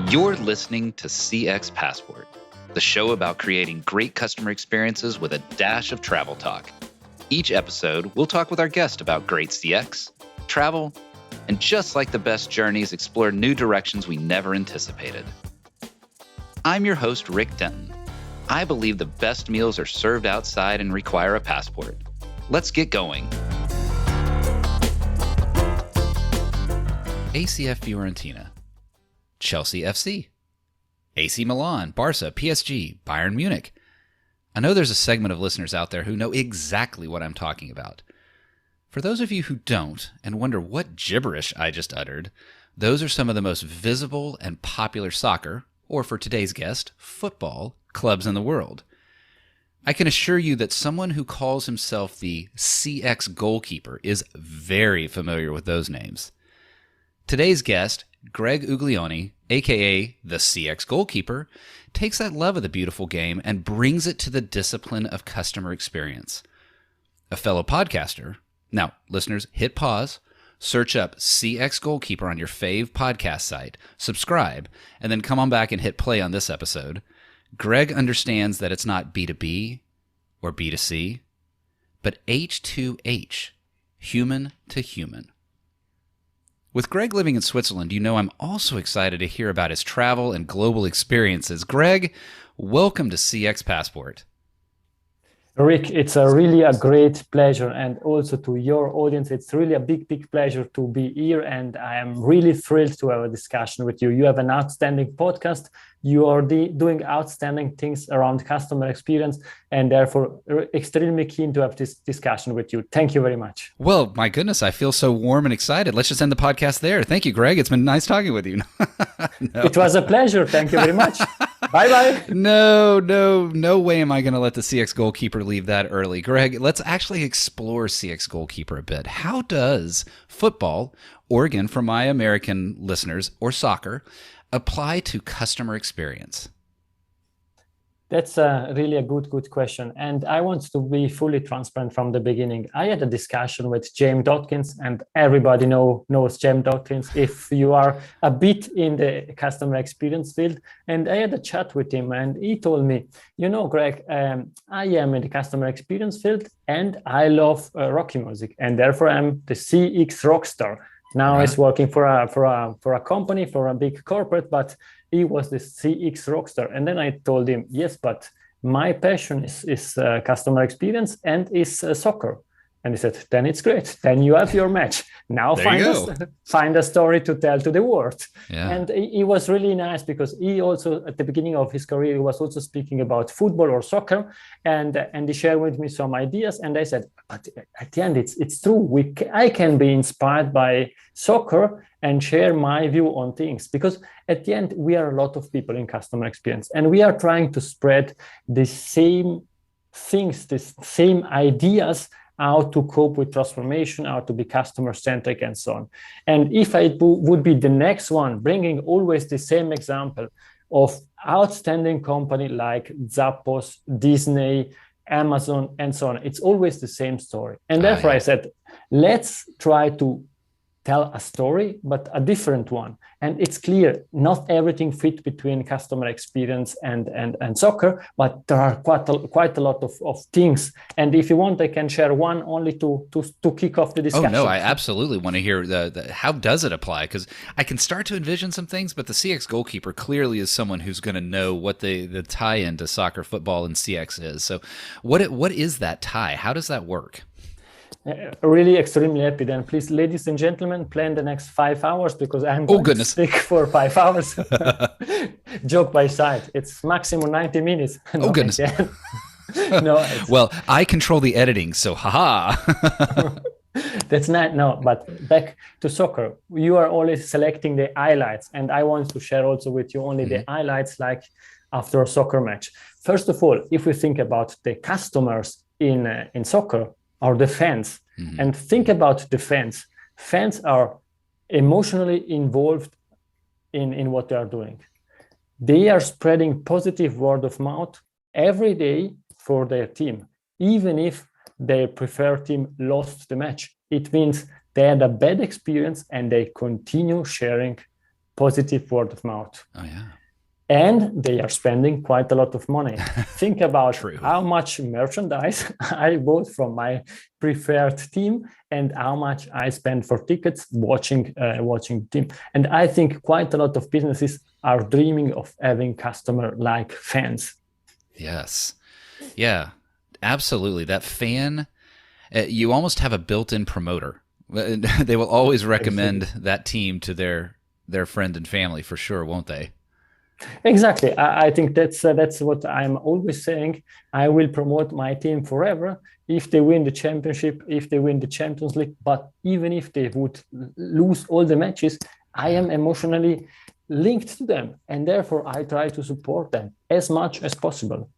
You're listening to CX Passport, the show about creating great customer experiences with a dash of travel talk. Each episode, we'll talk with our guest about great CX, travel, and just like the best journeys, explore new directions we never anticipated. I'm your host, Rick Denton. I believe the best meals are served outside and require a passport. Let's get going. ACF Fiorentina, Chelsea FC, AC Milan, Barca, PSG, Bayern Munich. I know there's a segment of listeners out there who know exactly what I'm talking about. For those of you who don't and wonder what gibberish I just uttered, those are some of the most visible and popular soccer, or for today's guest, football, clubs in the world. I can assure you that someone who calls himself the CX Goalkeeper is very familiar with those names. Today's guest, Greg Uglioni, aka the CX Goalkeeper, takes that love of the beautiful game and brings it to the discipline of customer experience. A fellow podcaster. Now, listeners, hit pause, search up CX Goalkeeper on your fave podcast site, subscribe, and then come on back and hit play on this episode. Greg understands that it's not B2B or B2C, but H2H, human to human. With Greg living in Switzerland, you know I'm also excited to hear about his travel and global experiences. Greg, welcome to CX Passport. Rick, it's really a great pleasure, and also to your audience, it's really a big pleasure to be here, and I am really thrilled to have a discussion with you. You have an outstanding podcast. You are doing outstanding things around customer experience, and therefore extremely keen to have this discussion with you. Thank you very much. Well, my goodness, I feel so warm and excited. Let's just end the podcast there. Thank you, Greg. It's been nice talking with you. No. It was a pleasure. Thank you very much. Bye-bye. No way am I going to let the CX Goalkeeper leave that early. Greg, let's actually explore CX Goalkeeper a bit. How does football, or again, for my American listeners, or soccer, apply to customer experience? That's really a good question. And I want to be fully transparent from the beginning. I had a discussion with James Dawkins, and everybody knows James Dawkins if you are a bit in the customer experience field. And I had a chat with him, and he told me, you know, Greg, I am in the customer experience field, and I love Rocky music, and therefore I'm the CX rock star. Now he's working for a company, for a big corporate, but he was the CX rockstar. And then I told him, yes, but my passion is customer experience and is soccer. And he said, then it's great. Then you have your match. Now find a story to tell to the world. Yeah. And he was really nice because he also, at the beginning of his career, he was also speaking about football or soccer. And he shared with me some ideas. And I said, but at the end, it's true. I can be inspired by soccer and share my view on things. Because at the end, we are a lot of people in customer experience. And we are trying to spread the same things, the same ideas, how to cope with transformation, how to be customer-centric, and so on. And if I would be the next one, bringing always the same example of outstanding company like Zappos, Disney, Amazon, and so on, it's always the same story. And therefore I said, let's try to tell a story, but a different one. And it's clear, not everything fit between customer experience and soccer, but there are quite a lot of things. And if you want, I can share one only to kick off the discussion. Oh, no, I absolutely want to hear the how does it apply? Because I can start to envision some things, but the CX Goalkeeper clearly is someone who's going to know what the tie-in to soccer, football, and CX is. So what is that tie? How does that work? Really extremely happy. Then please, ladies and gentlemen, plan the next 5 hours because I'm going to speak for 5 hours. Joke by side. It's maximum 90 minutes. Oh, goodness. No. Well, I control the editing, so haha. That's not, no, but back to soccer. You are always selecting the highlights, and I want to share also with you only the highlights like after a soccer match. First of all, if we think about the customers in soccer, or the fans, and think about the fans. Fans are emotionally involved in what they are doing. They are spreading positive word of mouth every day for their team, even if their preferred team lost the match. It means they had a bad experience and they continue sharing positive word of mouth. Oh, yeah. And they are spending quite a lot of money. Think about True. how much merchandise I bought from my preferred team and how much I spend for tickets watching the team. And I think quite a lot of businesses are dreaming of having customer-like fans. Yes. Yeah, absolutely. That fan, you almost have a built-in promoter. They will always recommend that team to their friend and family for sure, won't they? Exactly. I think that's what I'm always saying. I will promote my team forever if they win the championship, if they win the Champions League. But even if they would lose all the matches, I am emotionally linked to them. And therefore, I try to support them as much as possible.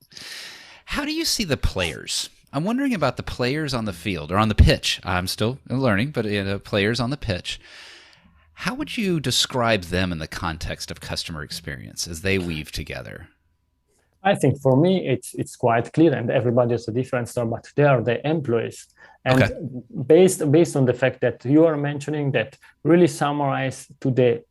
How do you see the players? I'm wondering about the players on the field or on the pitch. I'm still learning, but players on the pitch. How would you describe them in the context of customer experience as they weave together? I think for me, it's quite clear, and everybody has a different story, but they are the employees. And Okay. based on the fact that you are mentioning that, really summarize to the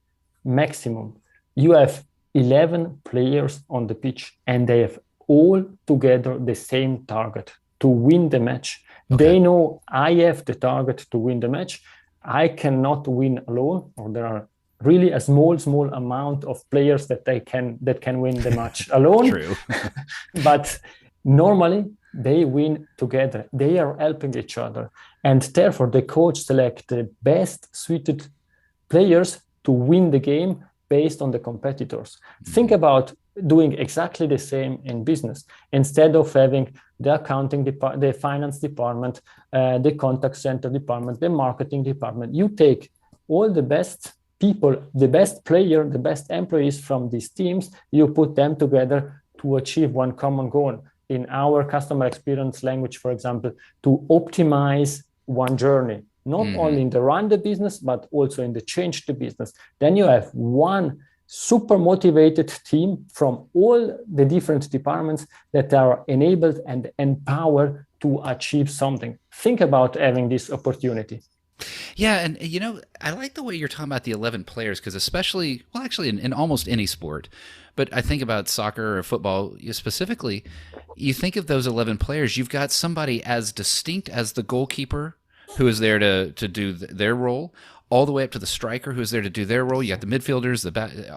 maximum, you have 11 players on the pitch, and they have all together the same target to win the match. Okay. They know I have the target to win the match. I cannot win alone, or there are really a small amount of players that can win the match alone. True. But normally they win together. They are helping each other, and therefore the coach select the best suited players to win the game based on the competitors. Mm-hmm. Think about doing exactly the same in business. Instead of having the accounting department, the finance department, the contact center department, the marketing department, you take all the best people, the best player, the best employees from these teams, you put them together to achieve one common goal. In our customer experience language, for example, to optimize one journey, not only in the run the business, but also in the change the business. Then you have one super motivated team from all the different departments that are enabled and empowered to achieve something. Think about having this opportunity. Yeah, and I like the way you're talking about the 11 players, because especially, well, actually in almost any sport, but I think about soccer or football specifically, you think of those 11 players, you've got somebody as distinct as the goalkeeper who is there to do their role, all the way up to the striker who is there to do their role. You got the midfielders,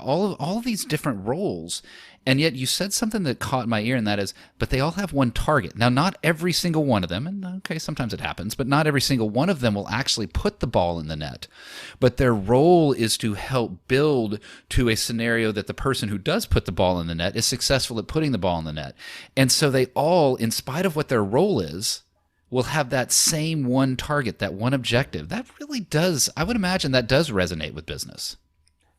all of these different roles. And yet you said something that caught my ear, and that is, but they all have one target. Now, not every single one of them, and okay, sometimes it happens, but not every single one of them will actually put the ball in the net. But their role is to help build to a scenario that the person who does put the ball in the net is successful at putting the ball in the net. And so they all, in spite of what their role is, will have that same one target, that one objective. That really does, I would imagine that does resonate with business.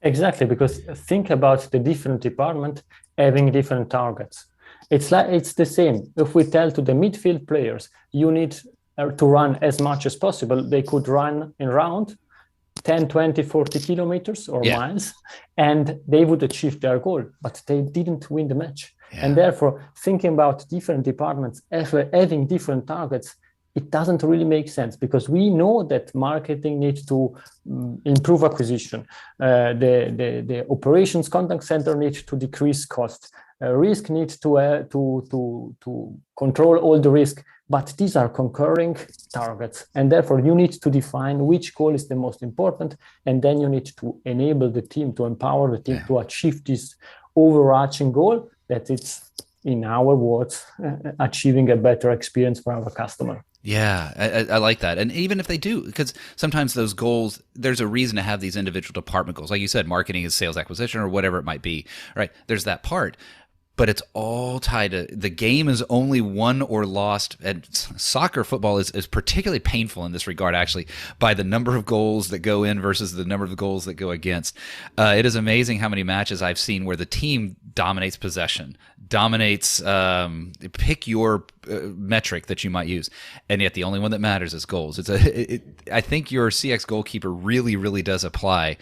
Exactly, because think about the different departments having different targets. It's the same. If we tell to the midfield players, you need to run as much as possible, they could run in round 10, 20, 40 kilometers or miles, and they would achieve their goal, but they didn't win the match. Yeah. And therefore, thinking about different departments having different targets, it doesn't really make sense, because we know that marketing needs to improve acquisition. The operations contact center needs to decrease costs. Risk needs to control all the risk. But these are concurring targets. And therefore, you need to define which goal is the most important. And then you need to enable the team, to empower the team to achieve this overarching goal, that it's, in our words, achieving a better experience for our customer. Yeah, I like that. And even if they do, because sometimes those goals, there's a reason to have these individual department goals. Like you said, marketing is sales acquisition or whatever it might be, right? There's that part. But it's all tied to, the game is only won or lost. And soccer, football is particularly painful in this regard, actually, by the number of goals that go in versus the number of goals that go against. It is amazing how many matches I've seen where the team dominates possession, dominates, pick your metric that you might use, and yet the only one that matters is goals. I think your CX Goalkeeper really, really does apply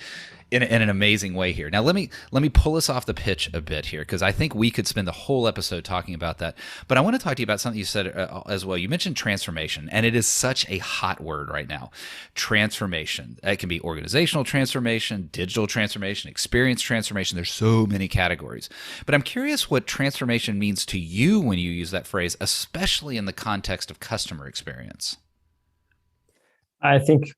in an amazing way here. Now, let me pull us off the pitch a bit here, because I think we could spend the whole episode talking about that. But I want to talk to you about something you said as well. You mentioned transformation, and it is such a hot word right now. Transformation. It can be organizational transformation, digital transformation, experience transformation. There's so many categories. But I'm curious what transformation means to you when you use that phrase, especially in the context of customer experience. I think,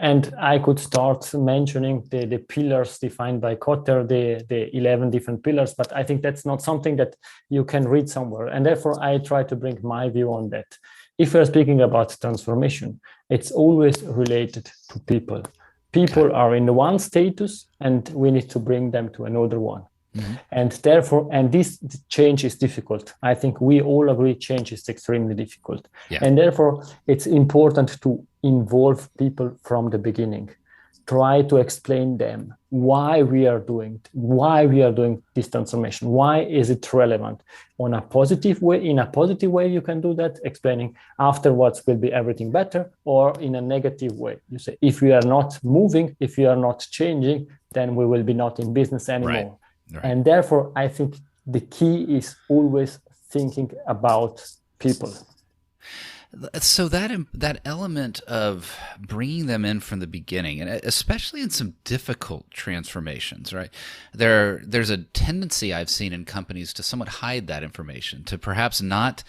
and I could start mentioning the pillars defined by Kotter, the 11 different pillars, but I think that's not something that you can read somewhere. And therefore, I try to bring my view on that. If we're speaking about transformation, it's always related to people. People are in one status, and we need to bring them to another one. Mm-hmm. And therefore, and this change is difficult. I think we all agree change is extremely difficult. Yeah. And therefore, it's important to involve people from the beginning. Try to explain them why we are doing this transformation. Why is it relevant? On a positive way, in a positive way, you can do that, explaining afterwards will be everything better, or in a negative way. You say, if we are not moving, if we are not changing, then we will be not in business anymore. Right. Right. And therefore, I think the key is always thinking about people. So that element of bringing them in from the beginning, and especially in some difficult transformations, right? There's a tendency I've seen in companies to somewhat hide that information, to perhaps not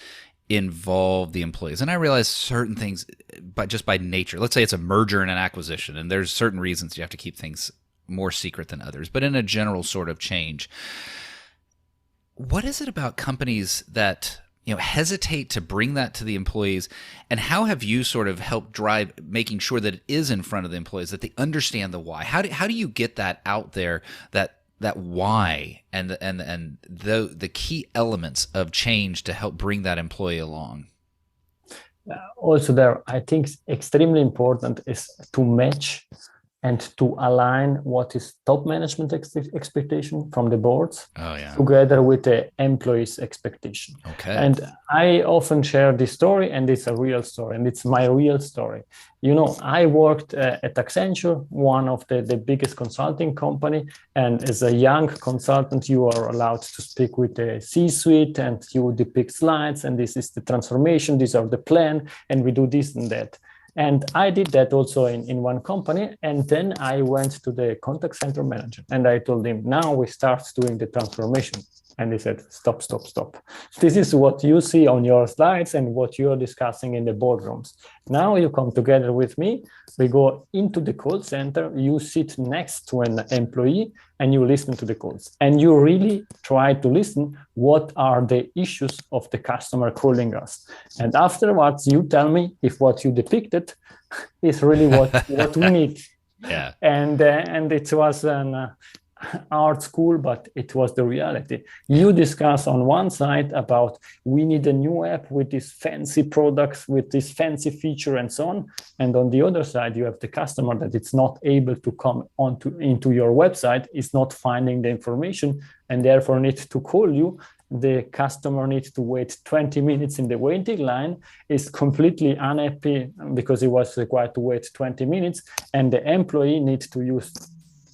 involve the employees. And I realize certain things, but just by nature, let's say it's a merger and an acquisition, and there's certain reasons you have to keep things more secret than others, but in a general sort of change, what is it about companies that hesitate to bring that to the employees, and how have you sort of helped drive making sure that it is in front of the employees, that they understand the why? How do you get that out there, that why and the key elements of change to help bring that employee along? Also, there, I think extremely important is to match and to align what is top management expectation from the boards together with the employees' expectation. Okay. And I often share this story, and it's a real story, and it's my real story. I worked at Accenture, one of the biggest consulting company, and as a young consultant, you are allowed to speak with the C-suite, and you depict slides, and this is the transformation, these are the plan, and we do this and that. And I did that also in one company. And then I went to the contact center manager and I told him, now we start doing the transformation. And he said, stop. This is what you see on your slides and what you're discussing in the boardrooms. Now you come together with me, we go into the call center, you sit next to an employee and you listen to the calls. And you really try to listen, what are the issues of the customer calling us? And afterwards, you tell me if what you depicted is really what we need. Yeah. And it was an art school, but it was the reality. You discuss on one side about we need a new app with these fancy products, with this fancy feature and so on. And on the other side, you have the customer that it's not able to come into your website, is not finding the information, and therefore needs to call you. The customer needs to wait 20 minutes in the waiting line, is completely unhappy because he was required to wait 20 minutes, and the employee needs to use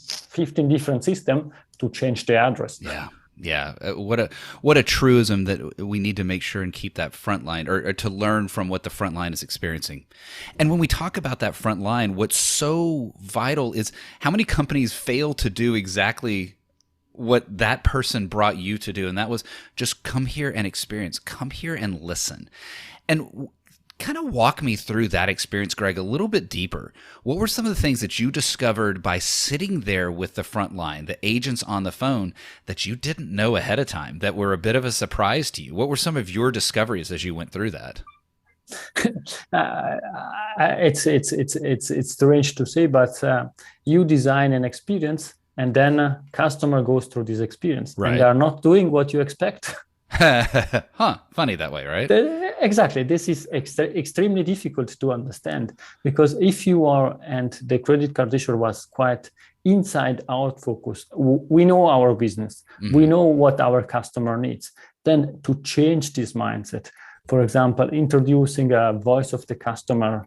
15 different systems to change the address. Yeah. What a truism that we need to make sure and keep that front line, or to learn from what the front line is experiencing. And when we talk about that front line, what's so vital is how many companies fail to do exactly what that person brought you to do. And that was just come here and experience, come here and listen. And kind of walk me through that experience, Greg, a little bit deeper. What were some of the things that you discovered by sitting there with the front line, the agents on the phone, that you didn't know ahead of time, that were a bit of a surprise to you? What were some of your discoveries as you went through that? It's strange to say, but you design an experience, and then a customer goes through this experience, right, and they are not doing what you expect. Funny that way, right? Exactly. This is extremely difficult to understand, because if you are, and the credit card issuer was quite inside out focused, we know our business, we know what our customer needs. Then to change this mindset, for example, introducing a voice of the customer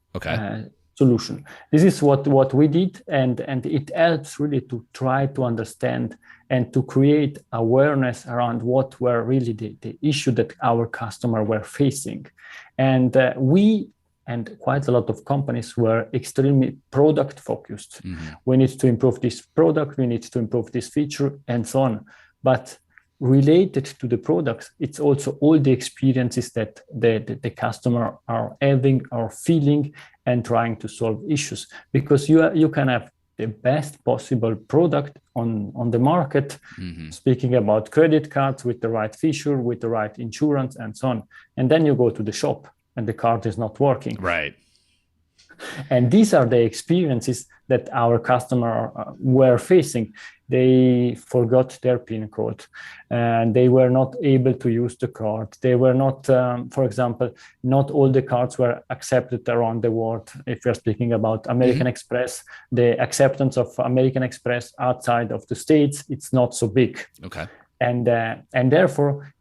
solution. This is what we did, and it helps really to try to understand and to create awareness around what were really the issue that our customer were facing. And we and quite a lot of companies were extremely product focused. Mm-hmm. We need to improve this product, we need to improve this feature, and so on. But related to the products, it's also all the experiences that the customer are having or feeling and trying to solve issues. Because you can have the best possible product on the market, mm-hmm. speaking about credit cards with the right feature, with the right insurance, and so on. And then you go to the shop and the card is not working. Right. And these are the experiences that our customer were facing. They forgot their PIN code, and they were not able to use the card. They were not, for example, not all the cards were accepted around the world. If we're speaking about American mm-hmm. Express, the acceptance of American Express outside of the States, it's not so big. Okay. And therefore,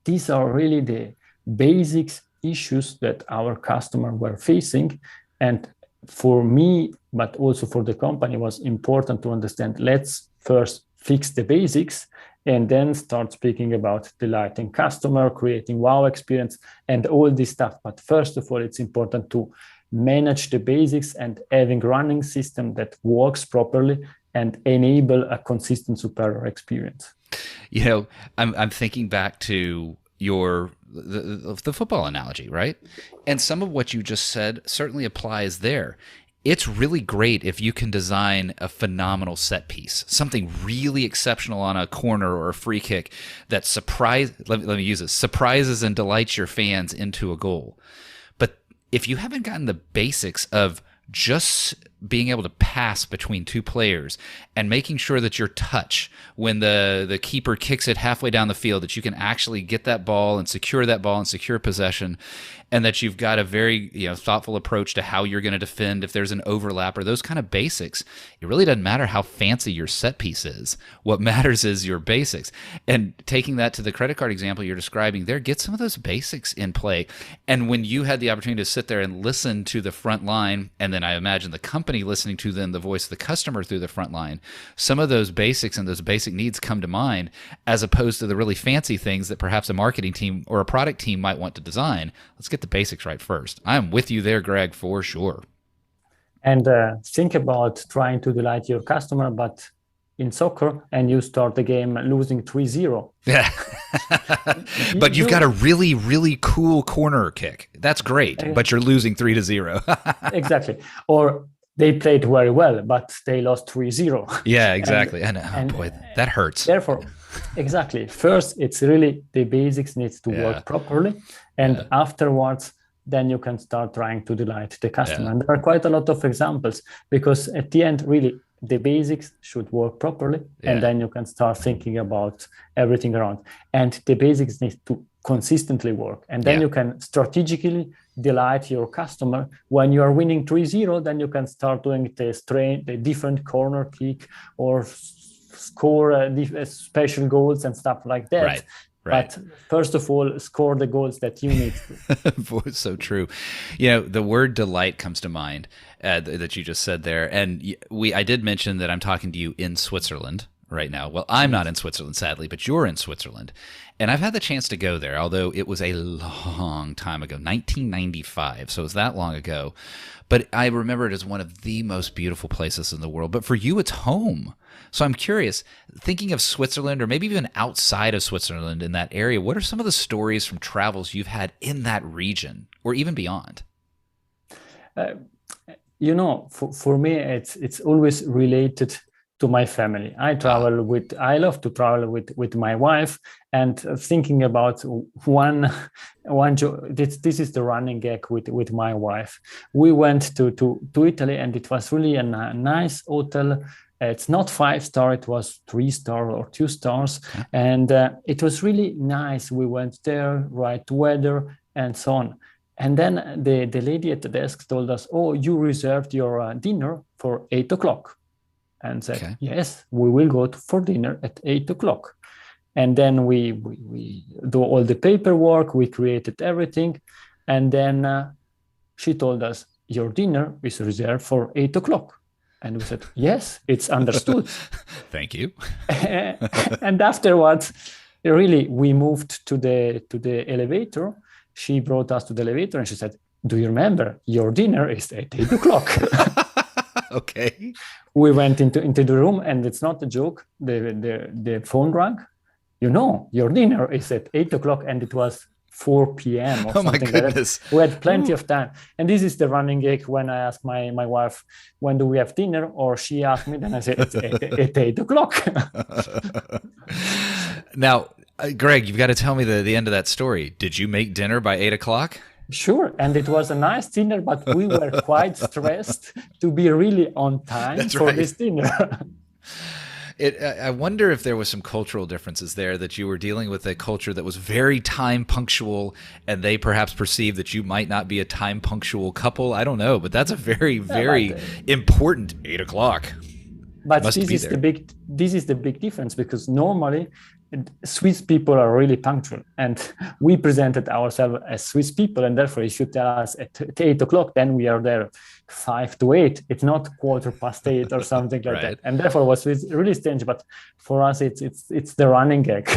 these are really the basics issues that our customer were facing. And for me, but also for the company, was important to understand, let's first fix the basics and then start speaking about delighting customer, creating wow experience, and all this stuff. But first of all, it's important to manage the basics and having running system that works properly and enable a consistent superior experience. You know, I'm thinking back to the football analogy, right? And some of what you just said certainly applies there. It's really great if you can design a phenomenal set piece, something really exceptional on a corner or a free kick that let me use it, surprises and delights your fans into a goal. But if you haven't gotten the basics of just being able to pass between two players and making sure that your touch when the keeper kicks it halfway down the field, that you can actually get that ball and secure possession, and that you've got a very thoughtful approach to how you're going to defend if there's an overlap or those kind of basics. It really doesn't matter how fancy your set piece is. What matters is your basics. And taking that to the credit card example you're describing there, get some of those basics in play. And when you had the opportunity to sit there and listen to the front line, and then I imagine the company listening to them, the voice of the customer through the front line, some of those basics and those basic needs come to mind, as opposed to the really fancy things that perhaps a marketing team or a product team might want to design. Let's get the basics right first. I'm with you there, Greg, for sure. And think about trying to delight your customer, but in soccer, and you start the game losing 3-0. Yeah. But you've got a really, really cool corner kick. That's great, but you're losing 3-0. Exactly. Or they played very well, but they lost 3-0. Yeah, exactly. And boy, that hurts. Therefore, exactly. First, it's really the basics needs to work properly. And afterwards, then you can start trying to delight the customer. Yeah. And there are quite a lot of examples, because at the end, really, the basics should work properly. Yeah. And then you can start thinking about everything around. And the basics need to consistently work. And then you can strategically delight your customer. When you are winning 3-0, then you can start doing the different corner kick or score special goals and stuff like that. Right. Right. But first of all, score the goals that you need to. Boy, so true. The word delight comes to mind that you just said there. And I did mention that I'm talking to you in Switzerland right now. Well, I'm not in Switzerland, sadly, but you're in Switzerland. And I've had the chance to go there, although it was a long time ago, 1995. So it was that long ago. But I remember it as one of the most beautiful places in the world. But for you, it's home. So I'm curious, thinking of Switzerland, or maybe even outside of Switzerland in that area, what are some of the stories from travels you've had in that region or even beyond? For me, it's always related to my family. I love to travel with my wife, and thinking about this is the running gag with my wife. We went to Italy, and it was really a nice hotel. It's not 5-star, it was 3-star or 2 stars. Okay. And it was really nice. We went there, right weather, and so on. And then the lady at the desk told us, "Oh, you reserved your dinner for 8 o'clock." And said, okay. "Yes, we will go for dinner at 8 o'clock. And then we do all the paperwork, we created everything. And then she told us, your dinner is reserved for 8 o'clock. And we said, yes, it's understood. Thank you. And afterwards, really, we moved to the elevator. She brought us to the elevator and she said, do you remember your dinner is at 8 o'clock? Okay. We went into the room, and it's not a joke. The phone rang. Your dinner is at 8 o'clock, and it was 4 p.m. or something like that. We had plenty of time. And this is the running gag when I ask my wife, when do we have dinner? Or she asked me, then I say, it's at 8 o'clock. Now, Greg, you've got to tell me the end of that story. Did you make dinner by 8 o'clock? Sure. And it was a nice dinner, but we were quite stressed to be really on time for this dinner. I wonder if there was some cultural differences there, that you were dealing with a culture that was very time punctual, and they perhaps perceived that you might not be a time punctual couple. I don't know, but that's a very, very important 8 o'clock. But this is the big difference, because normally Swiss people are really punctual, and we presented ourselves as Swiss people, and therefore if you tell us at 8 o'clock, then we are there 5 to 8. It's not 8:15 or something like that. And therefore it was really strange, but for us it's the running gag.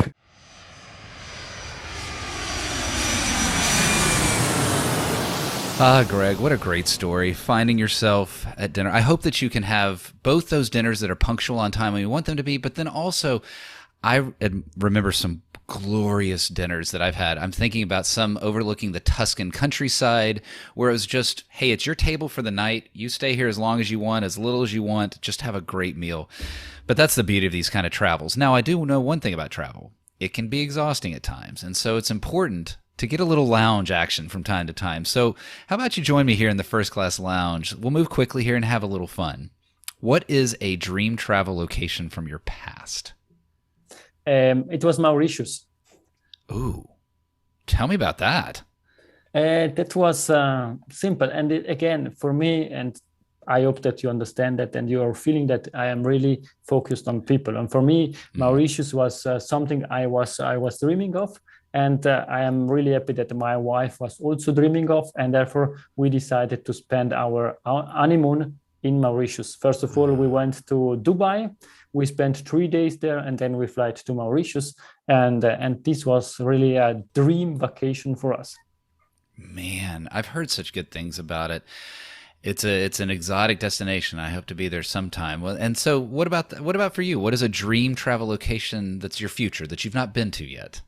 Greg, what a great story. Finding yourself at dinner. I hope that you can have both those dinners that are punctual on time when you want them to be, but then also I remember some glorious dinners that I've had. I'm thinking about some overlooking the Tuscan countryside, where it was just, hey, it's your table for the night. You stay here as long as you want, as little as you want. Just have a great meal. But that's the beauty of these kind of travels. Now, I do know one thing about travel. It can be exhausting at times, and so it's important to get a little lounge action from time to time. So how about you join me here in the First Class Lounge? We'll move quickly here and have a little fun. What is a dream travel location from your past? It was Mauritius. Ooh, tell me about that. That was simple. And again, for me, and I hope that you understand that and you are feeling that I am really focused on people. And for me, Mauritius was something I was dreaming of. And I am really happy that my wife was also dreaming of. And therefore, we decided to spend our honeymoon in Mauritius. First of all, we went to Dubai. We spent 3 days there, and then we flew to Mauritius. And this was really a dream vacation for us. Man, I've heard such good things about it. It's an exotic destination. I hope to be there sometime. Well, and so what about for you? What is a dream travel location that's your future that you've not been to yet?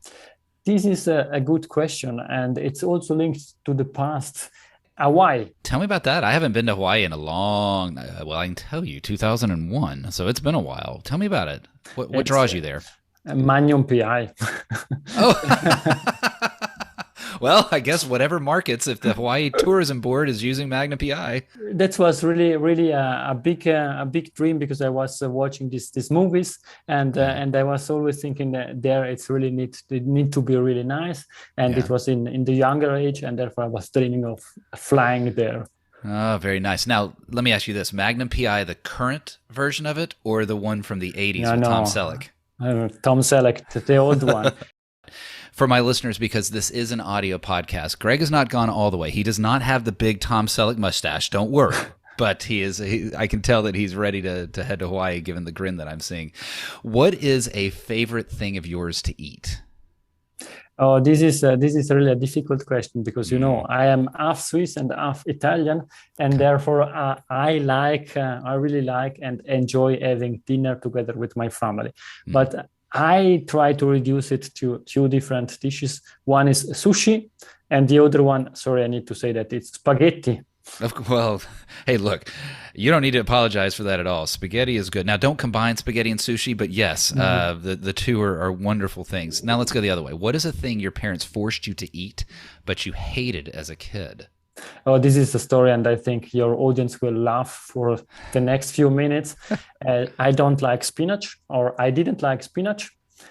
This is a good question, and it's also linked to the past. Hawaii. Tell me about that. I haven't been to Hawaii in a long, well, I can tell you, 2001. So it's been a while. Tell me about it. What draws you there? Magnum PI. Oh, well, I guess whatever markets, if the Hawaii Tourism Board is using Magnum PI. That was really a big dream, because I was watching these movies, and I was always thinking that there it's really need to be really nice, and it was in the younger age, and therefore I was dreaming of flying there. Oh, very nice. Now, let me ask you this. Magnum PI, the current version of it, or the one from the 80s with Tom Selleck? Tom Selleck, the old one. For my listeners, because this is an audio podcast, Greg has not gone all the way. He does not have the big Tom Selleck mustache. Don't worry. But I can tell that he's ready to head to Hawaii, given the grin that I'm seeing. What is a favorite thing of yours to eat? Oh, this is really a difficult question, because I am half Swiss and half Italian, and therefore I really like and enjoy having dinner together with my family. But I try to reduce it to two different dishes. One is sushi, and the other one, sorry, I need to say that it's spaghetti. Well, hey, look, you don't need to apologize for that at all. Spaghetti is good. Now, don't combine spaghetti and sushi, but yes, the two are wonderful things. Now, let's go the other way. What is a thing your parents forced you to eat, but you hated as a kid? Oh, this is the story, and I think your audience will laugh for the next few minutes. I don't like spinach, or I didn't like spinach.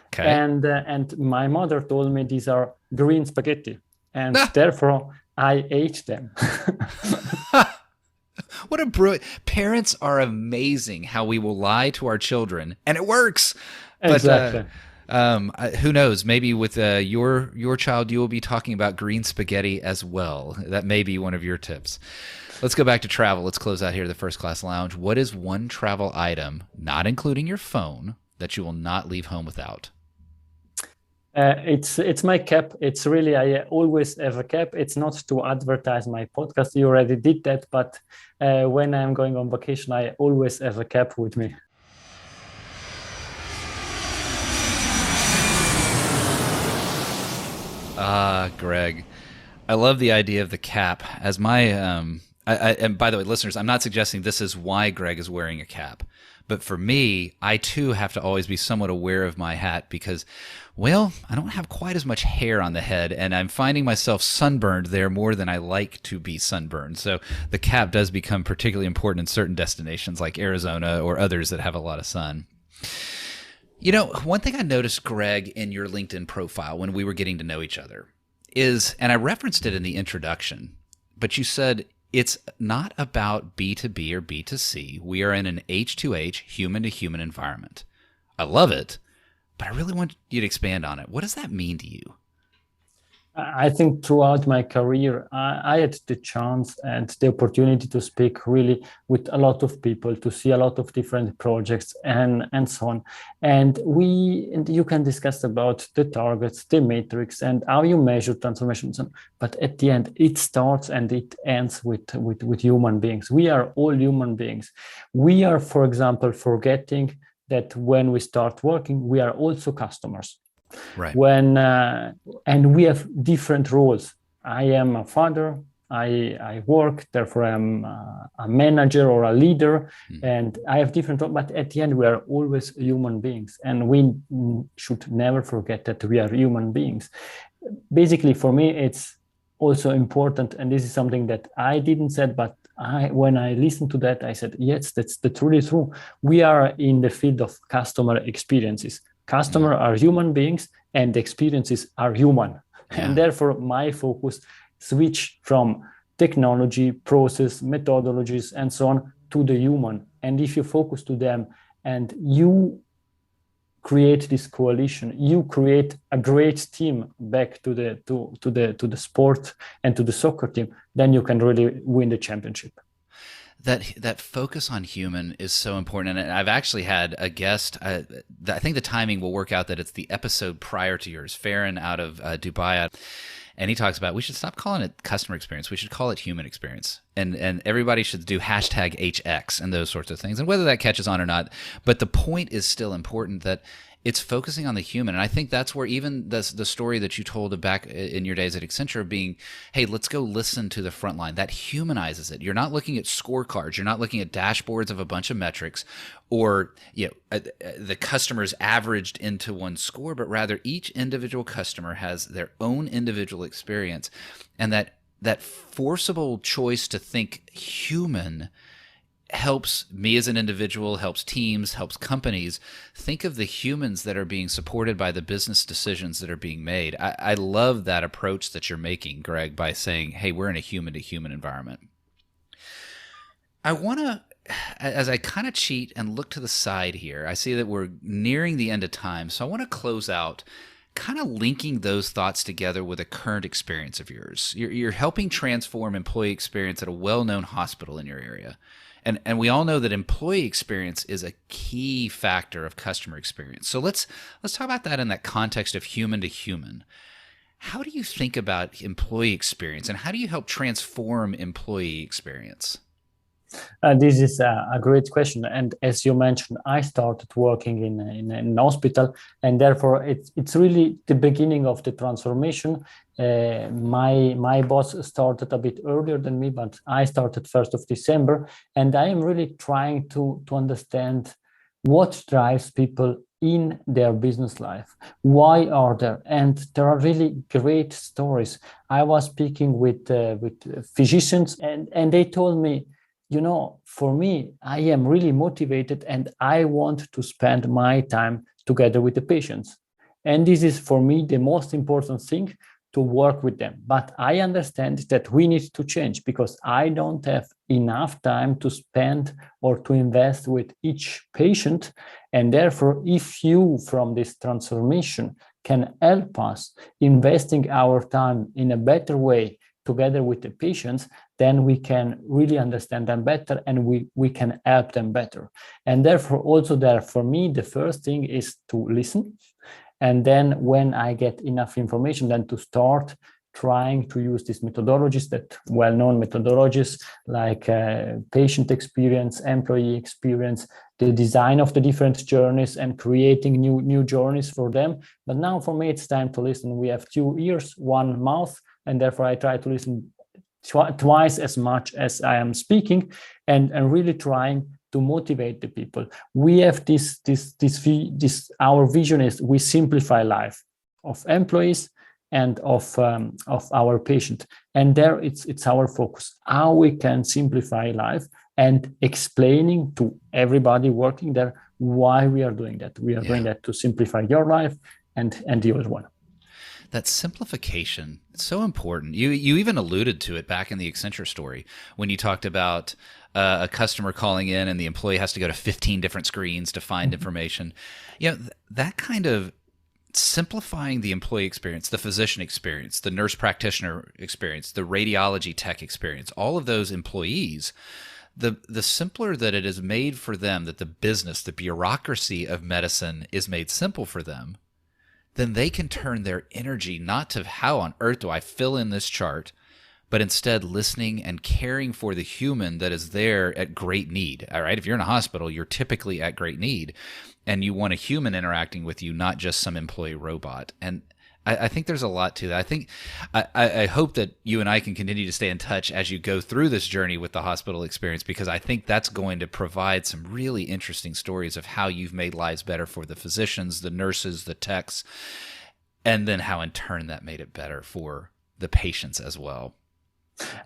Okay. And my mother told me these are green spaghetti, and therefore I ate them. What a brilliant... Parents are amazing how we will lie to our children, and it works. Exactly. Who knows? Maybe with your child, you will be talking about green spaghetti as well. That may be one of your tips. Let's go back to travel. Let's close out here the first class lounge. What is one travel item, not including your phone, that you will not leave home without? It's my cap. It's really, I always have a cap. It's not to advertise my podcast. You already did that, but when I'm going on vacation, I always have a cap with me. Greg, I love the idea of the cap. As my and by the way, listeners, I'm not suggesting this is why Greg is wearing a cap. But for me, I too have to always be somewhat aware of my hat because, well, I don't have quite as much hair on the head, and I'm finding myself sunburned there more than I like to be sunburned. So the cap does become particularly important in certain destinations like Arizona or others that have a lot of sun. You know, one thing I noticed, Greg, in your LinkedIn profile when we were getting to know each other is, and I referenced it in the introduction, but you said it's not about B2B or B2C. We are in an H2H, human-to-human environment. I love it, but I really want you to expand on it. What does that mean to you? I think throughout my career, I had the chance and the opportunity to speak really with a lot of people, to see a lot of different projects and so on. And you can discuss about the targets, the metrics, and how you measure transformations. But at the end, it starts and it ends with human beings. We are all human beings. We are, for example, forgetting that when we start working, we are also customers. Right. And we have different roles. I am a father. I work, therefore I'm a manager or a leader, and I have different roles. But at the end, we are always human beings, and we should never forget that we are human beings. Basically, for me, it's also important, and this is something that I didn't say, but when I listened to that, I said, yes, that's truly true. We are in the field of customer experiences. Customers are human beings and experiences are human. Yeah. And therefore, my focus switch from technology, process, methodologies, and so on to the human. And if you focus to them and you create this coalition, you create a great team back to the sport and to the soccer team, then you can really win the championship. That focus on human is so important. And I've actually had a guest, I think the timing will work out that it's the episode prior to yours, Farron out of Dubai. And he talks about we should stop calling it customer experience. We should call it human experience. And everybody should do hashtag HX and those sorts of things. And whether that catches on or not, but the point is still important that it's focusing on the human. And I think that's where even the story that you told back in your days at Accenture being, hey, let's go listen to the front line. That humanizes it. You're not looking at scorecards. You're not looking at dashboards of a bunch of metrics or the customers averaged into one score, but rather each individual customer has their own individual experience. And that forcible choice to think human helps me as an individual, helps teams, helps companies think of the humans that are being supported by the business decisions that are being made. I love that approach that you're making, Greg, by saying, hey, we're in a human-to-human environment. I want to, as I kind of cheat and look to the side here, I see that we're nearing the end of time, so I want to close out kind of linking those thoughts together with a current experience of yours. You're helping transform employee experience at a well-known hospital in your area. And we all know that employee experience is a key factor of customer experience. So let's talk about that in that context of human to human. How do you think about employee experience and how do you help transform employee experience? This is a great question. And as you mentioned, I started working in an hospital, and therefore it's really the beginning of the transformation. My boss started a bit earlier than me, but I started 1st of December, and I am really trying to understand what drives people in their business life. Why are there? And there are really great stories. I was speaking with physicians, and they told me, for me, I am really motivated and I want to spend my time together with the patients. And this is for me the most important thing, to work with them. But I understand that we need to change because I don't have enough time to spend or to invest with each patient. And therefore, if you from this transformation can help us investing our time in a better way together with the patients, then we can really understand them better and we can help them better. And therefore, also there, for me, the first thing is to listen. And then when I get enough information, then to start trying to use these methodologies, that well-known methodologies like patient experience, employee experience, the design of the different journeys and creating new journeys for them. But now for me, it's time to listen. We have 2 ears, 1 mouth, and therefore I try to listen twice as much as I am speaking and really trying to motivate the people. We have this our vision is we simplify life of employees and of our patient. And there it's our focus, how we can simplify life and explaining to everybody working there why we are doing that. We are doing that to simplify your life and the other one. That simplification, it's so important. You even alluded to it back in the Accenture story when you talked about a customer calling in and the employee has to go to 15 different screens to find information. You know, that kind of simplifying the employee experience, the physician experience, the nurse practitioner experience, the radiology tech experience, all of those employees, the simpler that it is made for them, that the business, the bureaucracy of medicine is made simple for them, then they can turn their energy not to how on earth do I fill in this chart, but instead listening and caring for the human that is there at great need. All right. If you're in a hospital, you're typically at great need and you want a human interacting with you, not just some employee robot. And I think there's a lot to that. I hope that you and I can continue to stay in touch as you go through this journey with the hospital experience, because I think that's going to provide some really interesting stories of how you've made lives better for the physicians, the nurses, the techs, and then how in turn that made it better for the patients as well.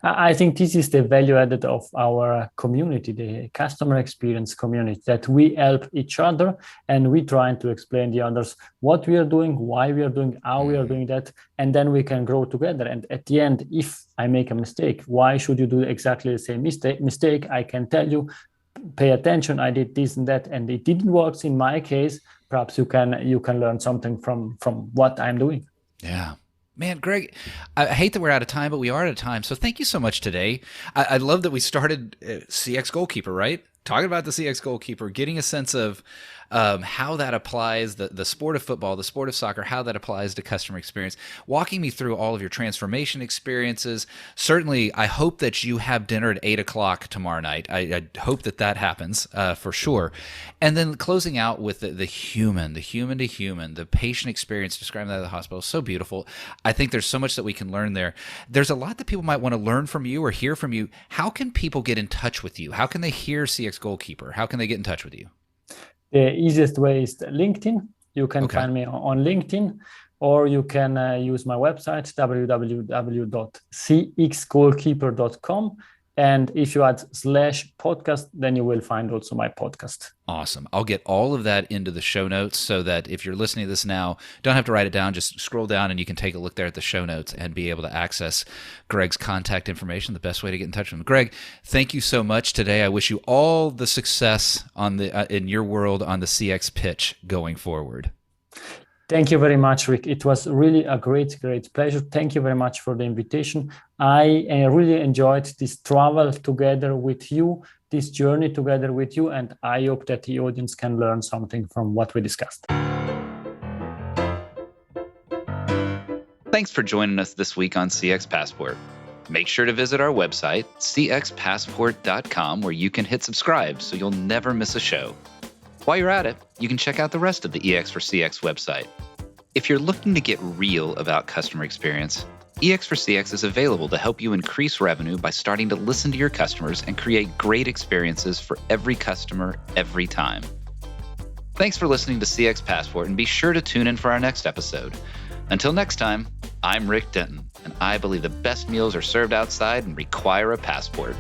I think this is the value added of our community, the customer experience community, that we help each other and we try to explain the others what we are doing, why we are doing, how we are doing that, and then we can grow together. And at the end, if I make a mistake, why should you do exactly the same mistake? I can tell you, pay attention, I did this and that, and it didn't work in my case. Perhaps you can learn something from what I'm doing. Yeah. Man, Greg, I hate that we're out of time, but we are out of time. So thank you so much today. I love that we started CX Goalkeeper, right? Talking about the CX Goalkeeper, getting a sense of how that applies, the sport of football, the sport of soccer, how that applies to customer experience, walking me through all of your transformation experiences. Certainly, I hope that you have dinner at 8 o'clock tomorrow night. I hope that happens for sure. And then closing out with the human to human, the patient experience, describing that at the hospital, so beautiful. I think there's so much that we can learn there. There's a lot that people might want to learn from you or hear from you. How can people get in touch with you? How can they hear CX Goalkeeper? How can they get in touch with you? The easiest way is LinkedIn. You can find me on LinkedIn, or you can use my website, www.cxgoalkeeper.com. And if you add /podcast, then you will find also my podcast. Awesome. I'll get all of that into the show notes so that if you're listening to this now, don't have to write it down. Just scroll down and you can take a look there at the show notes and be able to access Greg's contact information, the best way to get in touch with him. Greg, thank you so much today. I wish you all the success on in your world on the CX pitch going forward. Thank you very much, Rick. It was really a great pleasure. Thank you very much for the invitation. I really enjoyed this travel together with you, this journey together with you, and I hope that the audience can learn something from what we discussed. Thanks for joining us this week on CX Passport. Make sure to visit our website, cxpassport.com, where you can hit subscribe so you'll never miss a show. While you're at it, you can check out the rest of the EX4CX website. If you're looking to get real about customer experience, EX4CX is available to help you increase revenue by starting to listen to your customers and create great experiences for every customer every time. Thanks for listening to CX Passport, and be sure to tune in for our next episode. Until next time, I'm Rick Denton, and I believe the best meals are served outside and require a passport.